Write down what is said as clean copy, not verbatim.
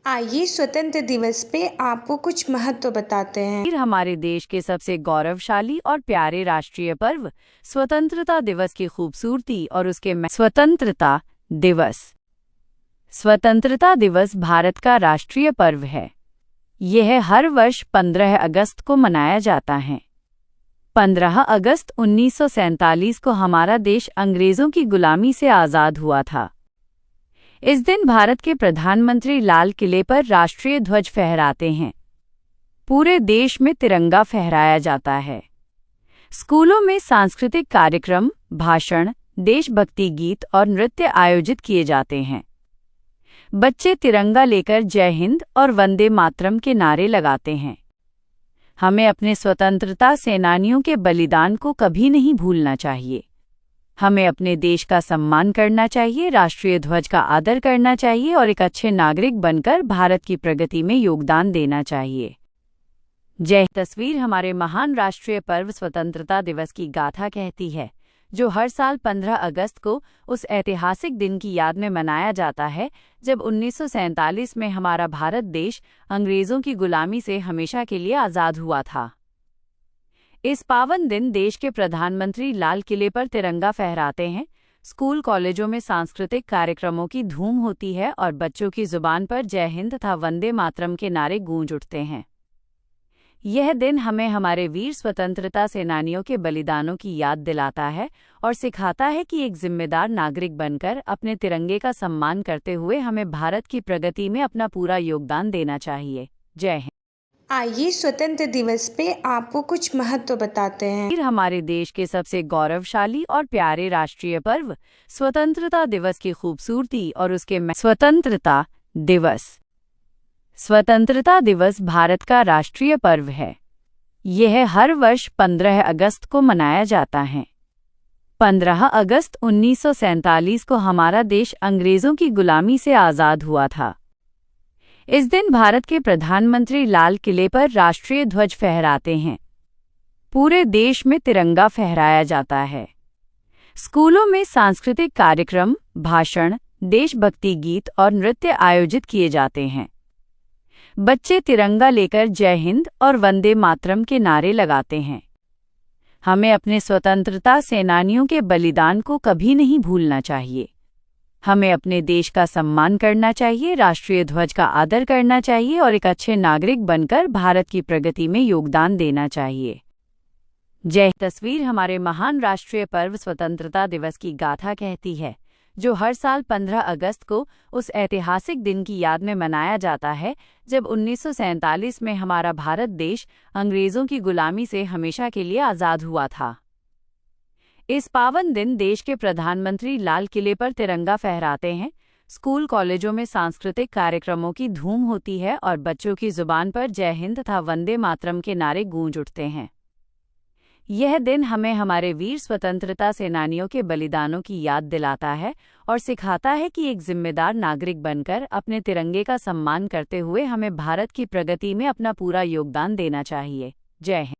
आइए स्वतंत्र दिवस पे आपको कुछ महत्व बताते हैं। फिर हमारे देश के सबसे गौरवशाली और प्यारे राष्ट्रीय पर्व स्वतंत्रता दिवस की खूबसूरती और उसके स्वतंत्रता दिवस भारत का राष्ट्रीय पर्व है। यह हर वर्ष 15 अगस्त को मनाया जाता है। 15 अगस्त 1947 को हमारा देश अंग्रेजों की गुलामी से आज़ाद हुआ था। इस दिन भारत के प्रधानमंत्री लाल किले पर राष्ट्रीय ध्वज फहराते हैं। पूरे देश में तिरंगा फहराया जाता है। स्कूलों में सांस्कृतिक कार्यक्रम, भाषण, देशभक्ति गीत और नृत्य आयोजित किए जाते हैं। बच्चे तिरंगा लेकर जय हिंद और वंदे मातरम के नारे लगाते हैं। हमें अपने स्वतंत्रता सेनानियों के बलिदान को कभी नहीं भूलना चाहिए। हमें अपने देश का सम्मान करना चाहिए, राष्ट्रीय ध्वज का आदर करना चाहिए और एक अच्छे नागरिक बनकर भारत की प्रगति में योगदान देना चाहिए। जय हिंद। तस्वीर हमारे महान राष्ट्रीय पर्व स्वतंत्रता दिवस की गाथा कहती है, जो हर साल 15 अगस्त को उस ऐतिहासिक दिन की याद में मनाया जाता है जब 1947 में हमारा भारत देश अंग्रेजों की गुलामी से हमेशा के लिए आज़ाद हुआ था। इस पावन दिन देश के प्रधानमंत्री लाल किले पर तिरंगा फहराते हैं, स्कूल कॉलेजों में सांस्कृतिक कार्यक्रमों की धूम होती है और बच्चों की जुबान पर जय हिंद तथा वंदे मातरम के नारे गूंज उठते हैं। यह दिन हमें हमारे वीर स्वतंत्रता सेनानियों के बलिदानों की याद दिलाता है और सिखाता है कि एक जिम्मेदार नागरिक बनकर अपने तिरंगे का सम्मान करते हुए हमें भारत की प्रगति में अपना पूरा योगदान देना चाहिए। जय हिंद। आइए स्वतंत्र दिवस पे आपको कुछ महत्व बताते हैं। फिर हमारे देश के सबसे गौरवशाली और प्यारे राष्ट्रीय पर्व स्वतंत्रता दिवस की खूबसूरती और उसके स्वतंत्रता दिवस भारत का राष्ट्रीय पर्व है। यह हर वर्ष 15 अगस्त को मनाया जाता है। 15 अगस्त 1947 को हमारा देश अंग्रेजों की गुलामी से आज़ाद हुआ था। इस दिन भारत के प्रधानमंत्री लाल किले पर राष्ट्रीय ध्वज फहराते हैं। पूरे देश में तिरंगा फहराया जाता है। स्कूलों में सांस्कृतिक कार्यक्रम, भाषण, देशभक्ति गीत और नृत्य आयोजित किए जाते हैं। बच्चे तिरंगा लेकर जय हिंद और वंदे मातरम के नारे लगाते हैं। हमें अपने स्वतंत्रता सेनानियों के बलिदान को कभी नहीं भूलना चाहिए। हमें अपने देश का सम्मान करना चाहिए, राष्ट्रीय ध्वज का आदर करना चाहिए और एक अच्छे नागरिक बनकर भारत की प्रगति में योगदान देना चाहिए। जय हिंद। तस्वीर हमारे महान राष्ट्रीय पर्व स्वतंत्रता दिवस की गाथा कहती है, जो हर साल 15 अगस्त को उस ऐतिहासिक दिन की याद में मनाया जाता है जब 1947 में हमारा भारत देश अंग्रेजों की गुलामी से हमेशा के लिए आज़ाद हुआ था। इस पावन दिन देश के प्रधानमंत्री लाल किले पर तिरंगा फहराते हैं, स्कूल कॉलेजों में सांस्कृतिक कार्यक्रमों की धूम होती है और बच्चों की जुबान पर जय हिंद तथा वंदे मातरम के नारे गूंज उठते हैं। यह दिन हमें हमारे वीर स्वतंत्रता सेनानियों के बलिदानों की याद दिलाता है और सिखाता है कि एक जिम्मेदार नागरिक बनकर अपने तिरंगे का सम्मान करते हुए हमें भारत की प्रगति में अपना पूरा योगदान देना चाहिए। जय हिंद।